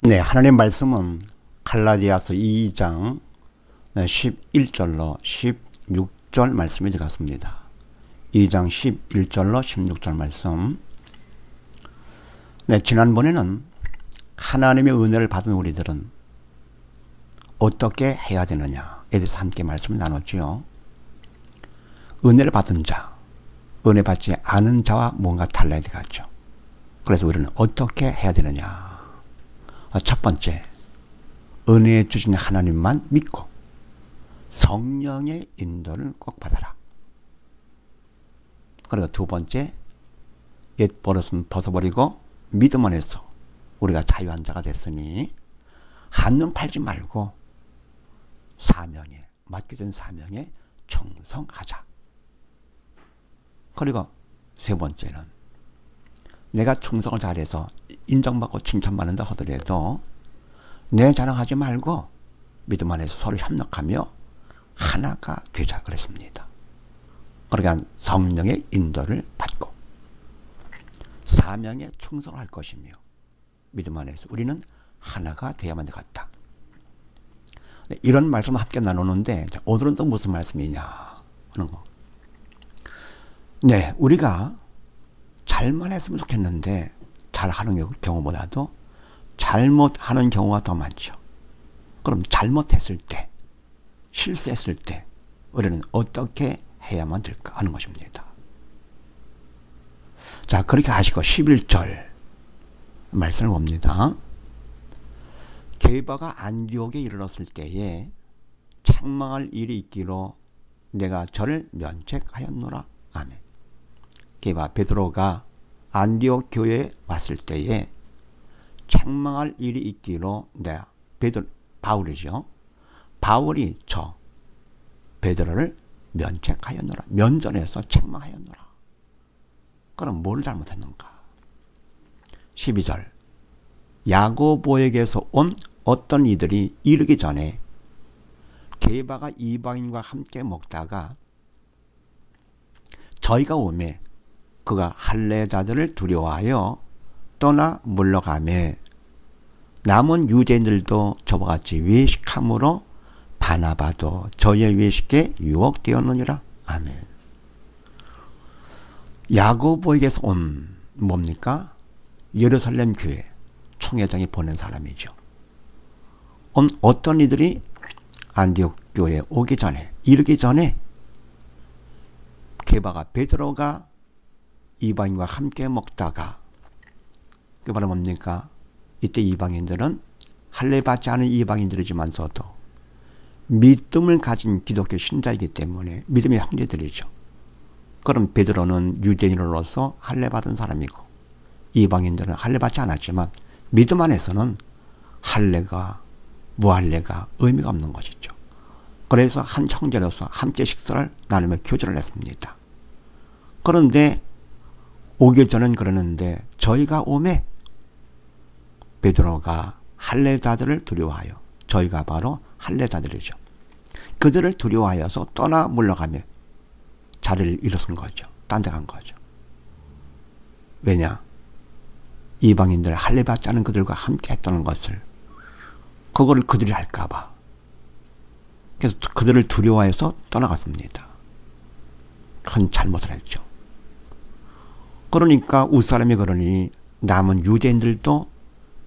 네, 하나님 말씀은 갈라디아서 2장 11절로 16절 말씀이 들어갔습니다. 2장 11절로 16절 말씀. 네, 지난번에는 하나님의 은혜를 받은 우리들은 어떻게 해야 되느냐에 대해서 함께 말씀을 나눴지요. 은혜를 받은 자, 은혜 받지 않은 자와 뭔가 달라야 되겠죠. 그래서 우리는 어떻게 해야 되느냐. 첫 번째, 은혜 주신 하나님만 믿고 성령의 인도를 꼭 받아라. 그리고 두 번째, 옛 버릇은 벗어버리고 믿음 안에서 우리가 자유한 자가 됐으니 한눈 팔지 말고 사명에, 맡겨진 사명에 충성하자. 그리고 세 번째는 내가 충성을 잘해서 인정받고 칭찬받는다 하더라도 내 자랑하지 말고 믿음 안에서 서로 협력하며 하나가 되자 그랬습니다. 그러니까 성령의 인도를 받고 사명에 충성할 것이며 믿음 안에서 우리는 하나가 되어야만 되겠다. 네, 이런 말씀을 함께 나누는데 오늘은 또 무슨 말씀이냐 하는 거. 네, 우리가 잘만 했으면 좋겠는데 잘하는 경우보다도 잘못하는 경우가 더 많죠. 그럼 잘못했을 때, 실수했을 때 우리는 어떻게 해야만 될까 하는 것입니다. 자, 그렇게 하시고 11절 말씀을 봅니다. 게바가 안디옥에 이르렀을 때에 책망할 일이 있기로 내가 저를 면책하였노라. 아멘. 게바 베드로가 안디옥 교회에 왔을 때에 책망할 일이 있기로 내가 바울이죠. 바울이 저 베드로를 면책하였노라. 면전에서 책망하였노라. 그럼 뭘 잘못했는가? 12절 야고보에게서 온 어떤 이들이 이르기 전에 게바가 이방인과 함께 먹다가 저희가 오매 그가 할례자들을 두려워하여 떠나 물러가매 남은 유대인들도 저와 같이 외식함으로 바나바도 저의 외식에 유혹되었느니라. 아멘. 야고보에게서 온 뭡니까? 예루살렘 교회 총회장이 보낸 사람이죠. 어떤 이들이 안디옥 교회에 오기 전에 이르기 전에 게바가 베드로가 이방인과 함께 먹다가 그 바로 뭡니까? 이때 이방인들은 할례 받지 않은 이방인들이지만서도 믿음을 가진 기독교 신자이기 때문에 믿음의 형제들이죠. 그럼 베드로는 유대인으로서 할례 받은 사람이고 이방인들은 할례 받지 않았지만 믿음 안에서는 할례가 무할례가 의미가 없는 것이죠. 그래서 한 형제로서 함께 식사를 나누며 교제를 했습니다. 그런데 오기 전은 그러는데 저희가 오매 베드로가 할례자들을 두려워하여 저희가 바로 할례자들이죠. 그들을 두려워하여서 떠나 물러가며 자리를 일어선 거죠. 딴 데 간 거죠. 왜냐? 이방인들 할례 받지 않은 그들과 함께 했다는 것을 그거를 그들이 할까봐 그래서 그들을 두려워해서 떠나갔습니다. 큰 잘못을 했죠. 그러니까 웃사람이 그러니 남은 유대인들도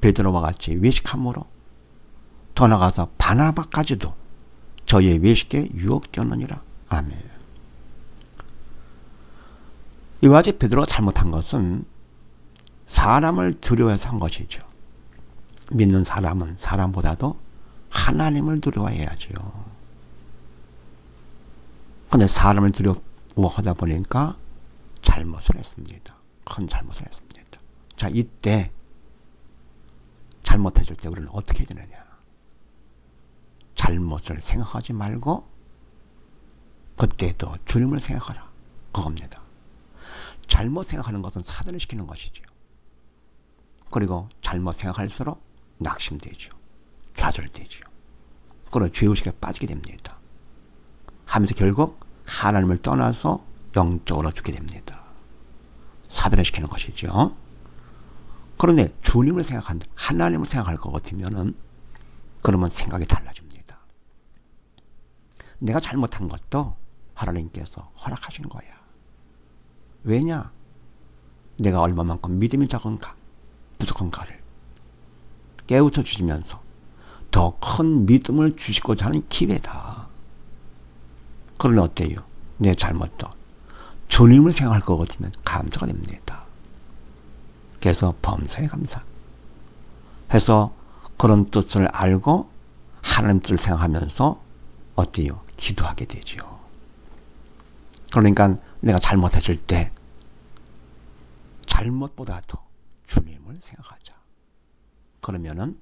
베드로와 같이 외식함으로 더 나가서 바나바까지도 저희의 외식에 유혹되었느니라. 아멘. 이와 같이 베드로가 잘못한 것은 사람을 두려워해서 한 것이죠. 믿는 사람은 사람보다도 하나님을 두려워해야죠. 그런데 사람을 두려워하다 보니까 잘못을 했습니다. 큰 잘못을 했습니다. 자, 이때 잘못했을 때 우리는 어떻게 해야 되느냐? 잘못을 생각하지 말고 그때도 주님을 생각하라. 그겁니다. 잘못 생각하는 것은 사단을 시키는 것이죠. 그리고 잘못 생각할수록 낙심되죠. 좌절되죠. 그리고 죄의식에 빠지게 됩니다. 하면서 결국 하나님을 떠나서 영적으로 죽게 됩니다. 사단을 시키는 것이죠. 그런데 주님을 생각한다, 하나님을 생각할 것 같으면은 그러면 생각이 달라집니다. 내가 잘못한 것도 하나님께서 허락하신 거야. 왜냐? 내가 얼마만큼 믿음이 적은가, 부족한가를 깨우쳐 주시면서 더 큰 믿음을 주시고자 하는 기회다. 그러면 어때요? 내 잘못도 주님을 생각할 것 같으면 감사가 됩니다. 그래서 범사에 감사 해서 그런 뜻을 알고 하나님 뜻을 생각하면서 어때요? 기도하게 되죠. 그러니까 내가 잘못했을 때 잘못보다도 주님을 생각하자. 그러면은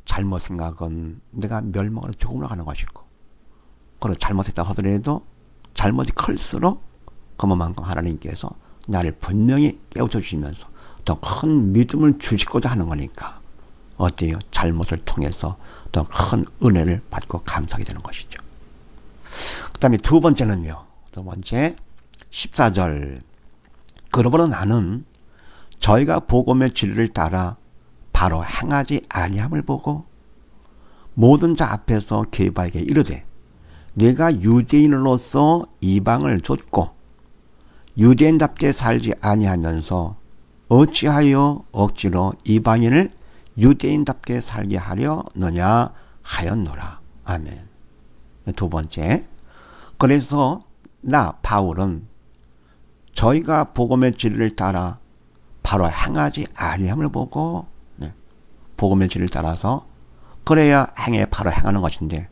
잘못 생각은 내가 멸망으로 죽음으로 가는 것이고, 그리고 잘못했다 하더라도 잘못이 클수록 그만큼 하나님께서 나를 분명히 깨우쳐 주시면서 더 큰 믿음을 주시고자 하는 거니까 어때요? 잘못을 통해서 더 큰 은혜를 받고 감사하게 되는 것이죠. 그 다음에 두 번째는요. 두 번째 14절. 그러므로 나는 저희가 복음의 진리를 따라 바로 행하지 아니함을 보고 모든 자 앞에서 게바에게 이르되 내가 유대인으로서 이방을 좇고 유대인답게 살지 아니하면서 어찌하여 억지로 이방인을 유대인답게 살게 하려느냐 하였노라. 아멘. 두 번째, 그래서 나 바울은 저희가 복음의 진리를 따라 바로 행하지 아니함을 보고, 복음의 진리를 따라서 그래야 행해 바로 행하는 것인데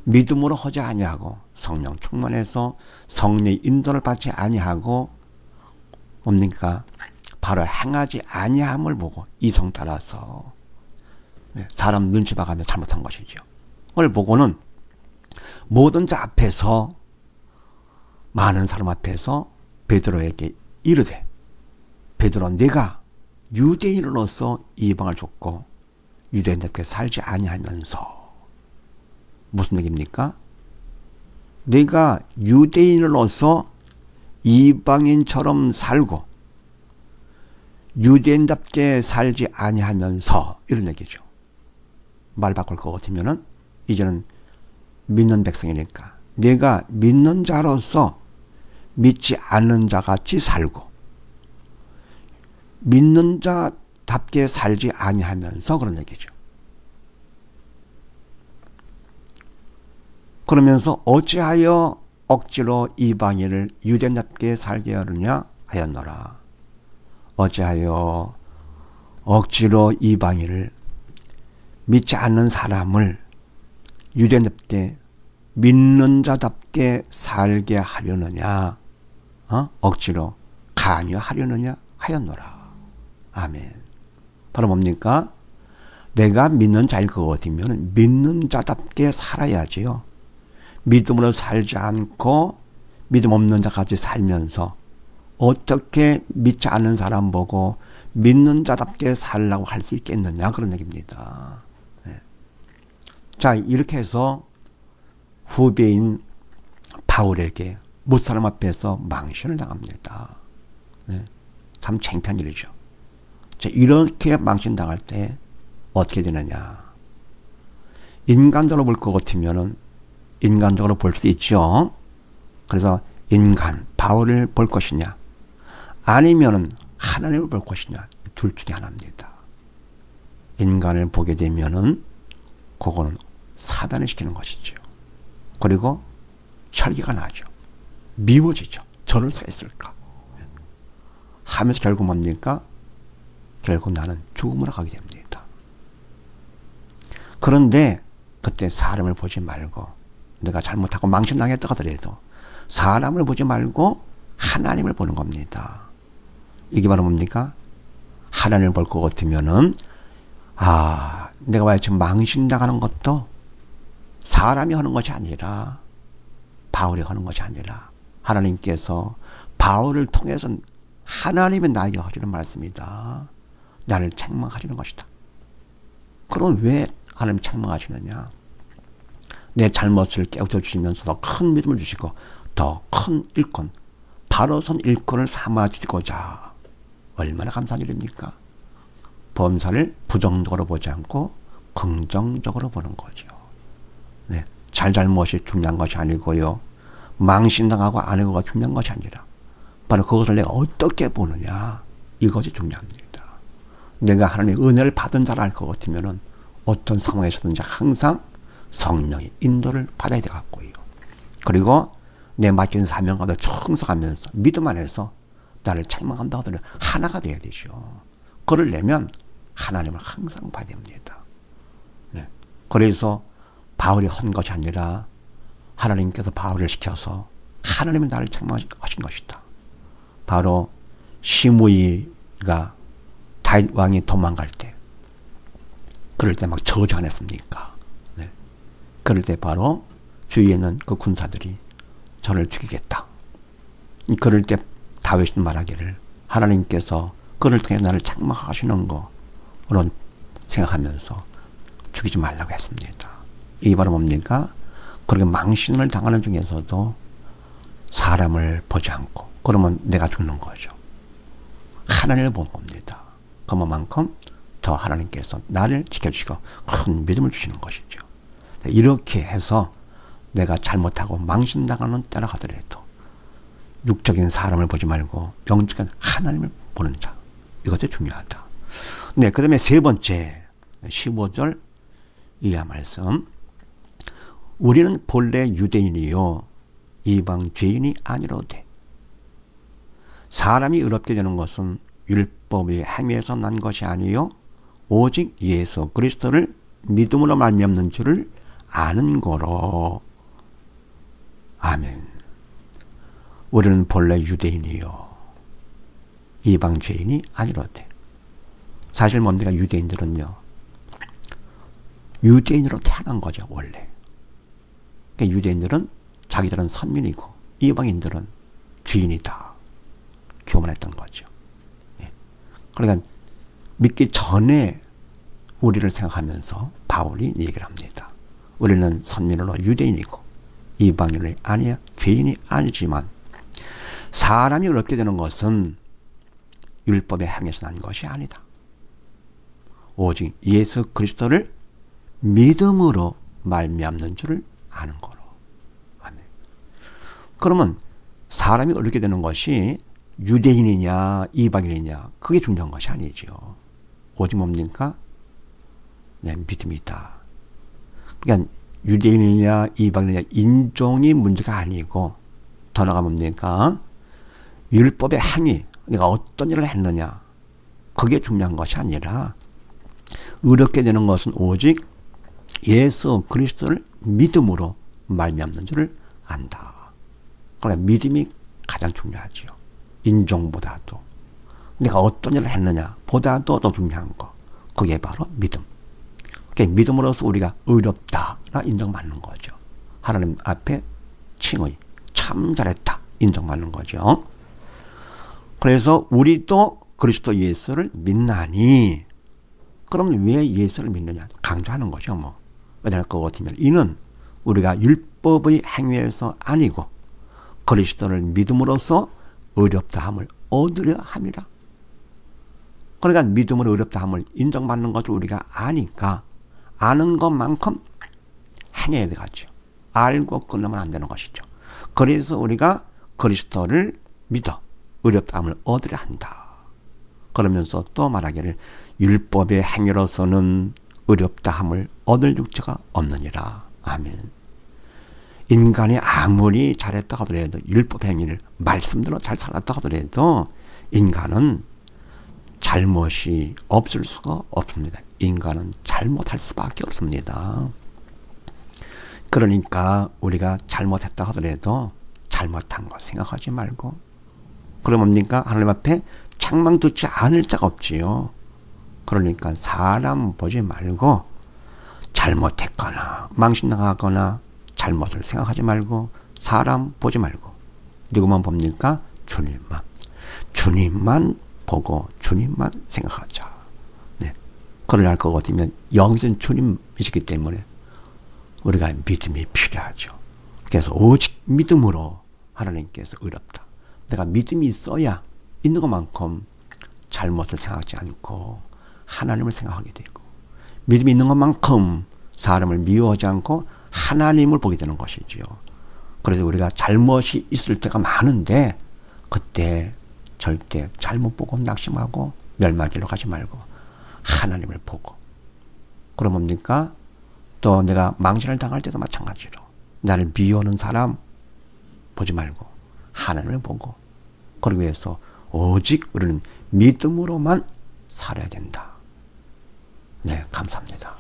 믿음으로 하지 아니하고 성령 충만해서 성령의 인도를 받지 아니하고 뭡니까? 바로 행하지 아니함을 보고 이성 따라서 사람 눈치 봐가며 잘못한 것이죠. 그걸 보고는 모든 자 앞에서, 많은 사람 앞에서 베드로에게 이르되 베드로, 내가 유대인으로서 이방을 좇고 유대인답게 살지 아니하면서, 무슨 얘기입니까? 내가 유대인으로서 이방인처럼 살고 유대인답게 살지 아니하면서, 이런 얘기죠. 말 바꿀 것 같으면은 이제는 믿는 백성이니까 내가 믿는 자로서 믿지 않는 자 같이 살고 믿는 자답게 살지 아니하면서, 그런 얘기죠. 그러면서 어찌하여 억지로 이방인을 유대인답게 살게 하느냐 하였노라. 어찌하여 억지로 이방인을, 믿지 않는 사람을 유대인답게 믿는 자답게 살게 하려느냐, 억지로 강요하려느냐 하였노라. 아멘. 바로 뭡니까? 내가 믿는 자일 것 같으면 믿는 자답게 살아야지요. 믿음으로 살지 않고 믿음 없는 자같이 살면서 어떻게 믿지 않는 사람 보고 믿는 자답게 살라고 할 수 있겠느냐, 그런 얘기입니다. 자, 이렇게 해서 후배인 바울에게 못사람 앞에서 망신을 당합니다. 참 창피한 일이죠. 자, 이렇게 망신당할 때 어떻게 되느냐. 인간적으로 볼 것 같으면은 인간적으로 볼 수 있죠. 그래서 인간, 바울을 볼 것이냐, 아니면은 하나님을 볼 것이냐, 둘 중에 하나입니다. 인간을 보게 되면은 그거는 사단을 시키는 것이죠. 그리고 혈기가 나죠. 미워지죠. 저럴 수가 있을까 하면서 결국 뭡니까? 결국 나는 죽음으로 가게 됩니다. 그런데 그때 사람을 보지 말고, 내가 잘못하고 망신당했다 하더라도 사람을 보지 말고 하나님을 보는 겁니다. 이게 바로 뭡니까? 하나님을 볼 것 같으면은, 내가 왜 지금 망신당하는 것도 사람이 하는 것이 아니라, 바울이 하는 것이 아니라 하나님께서 바울을 통해서 하나님이 나에게 하시는 말씀이다. 나를 책망하시는 것이다. 그럼 왜 하나님 책망하시느냐? 내 잘못을 깨우쳐 주시면서 더 큰 믿음을 주시고 더 큰 일꾼, 바로 선 일꾼을 삼아 주시고자, 얼마나 감사한 일입니까? 범사를 부정적으로 보지 않고 긍정적으로 보는 거죠. 네. 잘잘못이 중요한 것이 아니고요. 망신당하고 안 하고가 중요한 것이 아니라 바로 그것을 내가 어떻게 보느냐, 이것이 중요합니다. 내가 하나님의 은혜를 받은 자라 할 것 같으면은 어떤 상황에서든지 항상 성령의 인도를 받아야 되겠고요. 그리고 내 맡긴 사명감에 충성하면서 믿음 안에서 나를 책망한다 하더라도 하나가 돼야 되죠. 그걸 내면 하나님을 항상 봐야 됩니다. 네. 그래서 바울이 한 것이 아니라 하나님께서 바울을 시켜서 하나님이 나를 책망하신 것이다. 바로 시므이가 다윗 왕이 도망갈 때, 그럴 때 막 저주 안 했습니까? 네. 그럴 때 바로 주위에 있는 그 군사들이 저를 죽이겠다. 그럴 때 다윗은 말하기를 하나님께서 그를 통해 나를 책망하시는 거로 생각하면서 죽이지 말라고 했습니다. 이게 바로 뭡니까? 그렇게 망신을 당하는 중에서도 사람을 보지 않고 그러면 내가 죽는 거죠. 하나님을 본 겁니다. 그만큼 더 하나님께서 나를 지켜주시고 큰 믿음을 주시는 것이죠. 이렇게 해서 내가 잘못하고 망신당하는 때라 하더라도 육적인 사람을 보지 말고 영적인 하나님을 보는 자, 이것이 중요하다. 네, 그 다음에 세 번째 15절 이하 말씀. 우리는 본래 유대인이요 이방 죄인이 아니로되 사람이 의롭게 되는 것은 율법의 행위에서 난 것이 아니요 오직 예수 그리스도를 믿음으로 말미암는 줄을 아는 거로. 아멘. 우리는 본래 유대인이요 이방 죄인이 아니로되. 사실 뭡니까? 유대인들은요 유대인으로 태어난 거죠. 원래. 그러니까 유대인들은 자기들은 선민이고 이방인들은 죄인이다 교만했던 거죠. 예. 그러니까 믿기 전에 우리를 생각하면서 바울이 얘기를 합니다. 우리는 선민으로 유대인이고 이방인이 아니야 죄인이 아니지만 사람이 어렵게 되는 것은 율법의 행위에서 난 것이 아니다. 오직 예수 그리스도를 믿음으로 말미암는 줄을 아는 거로. 아멘. 그러면 사람이 어렵게 되는 것이 유대인이냐 이방인이냐 그게 중요한 것이 아니죠. 오직 뭡니까? 네, 믿음이다. 그러니까 유대인이냐 이방인이냐 인종이 문제가 아니고 더 나아가 뭡니까? 율법의 행위, 내가 어떤 일을 했느냐 그게 중요한 것이 아니라 어렵게 되는 것은 오직 예수 그리스도를 믿음으로 말미암는 줄을 안다. 그러니까 믿음이 가장 중요하지요. 인종보다도 내가 어떤 일을 했느냐 보다도 더 중요한 거, 그게 바로 믿음. 그러니까 믿음으로써 우리가 의롭다라 인정받는 거죠. 하나님 앞에 칭의, 참 잘했다 인정받는 거죠. 그래서 우리도 그리스도 예수를 믿나니, 그럼 왜 예수를 믿느냐 강조하는 거죠. 뭐 왜냐할 것 같으면 이는 우리가 율법의 행위에서 아니고 그리스도를 믿음으로써 의롭다함을 얻으려 함이라. 그러니까 믿음으로 의롭다함을 인정받는 것을 우리가 아니까 아는 것만큼 행해야 되겠죠. 알고 끝나면 안 되는 것이죠. 그래서 우리가 그리스도를 믿어 의롭다함을 얻으려 한다. 그러면서 또 말하기를 율법의 행위로서는 의롭다함을 얻을 육체가 없느니라. 아멘. 인간이 아무리 잘했다 하더라도 율법 행위를 말씀대로 잘 살았다 하더라도 인간은 잘못이 없을 수가 없습니다. 인간은 잘못할 수밖에 없습니다. 그러니까 우리가 잘못했다 하더라도 잘못한 거 생각하지 말고, 그럼 뭡니까? 하나님 앞에 책망 듣지 않을 자가 없지요. 그러니까 사람 보지 말고 잘못했거나 망신당하거나 잘못을 생각하지 말고 사람 보지 말고 누구만 봅니까? 주님만 보고 주님만 생각하자. 네. 그걸 할 것 같으면 영전 주님이시기 때문에 우리가 믿음이 필요하죠. 그래서 오직 믿음으로 하나님께서 의롭다. 내가 믿음이 있어야 있는 것만큼 잘못을 생각하지 않고 하나님을 생각하게 되고, 믿음이 있는 것만큼 사람을 미워하지 않고 하나님을 보게 되는 것이지요. 그래서 우리가 잘못이 있을 때가 많은데 그때 절대 잘못 보고 낙심하고 멸망길로 가지 말고 하나님을 보고, 그럼 뭡니까? 또 내가 망신을 당할 때도 마찬가지로 나를 미워하는 사람 보지 말고 하나님을 보고, 그러기 위해서 오직 우리는 믿음으로만 살아야 된다. 네, 감사합니다.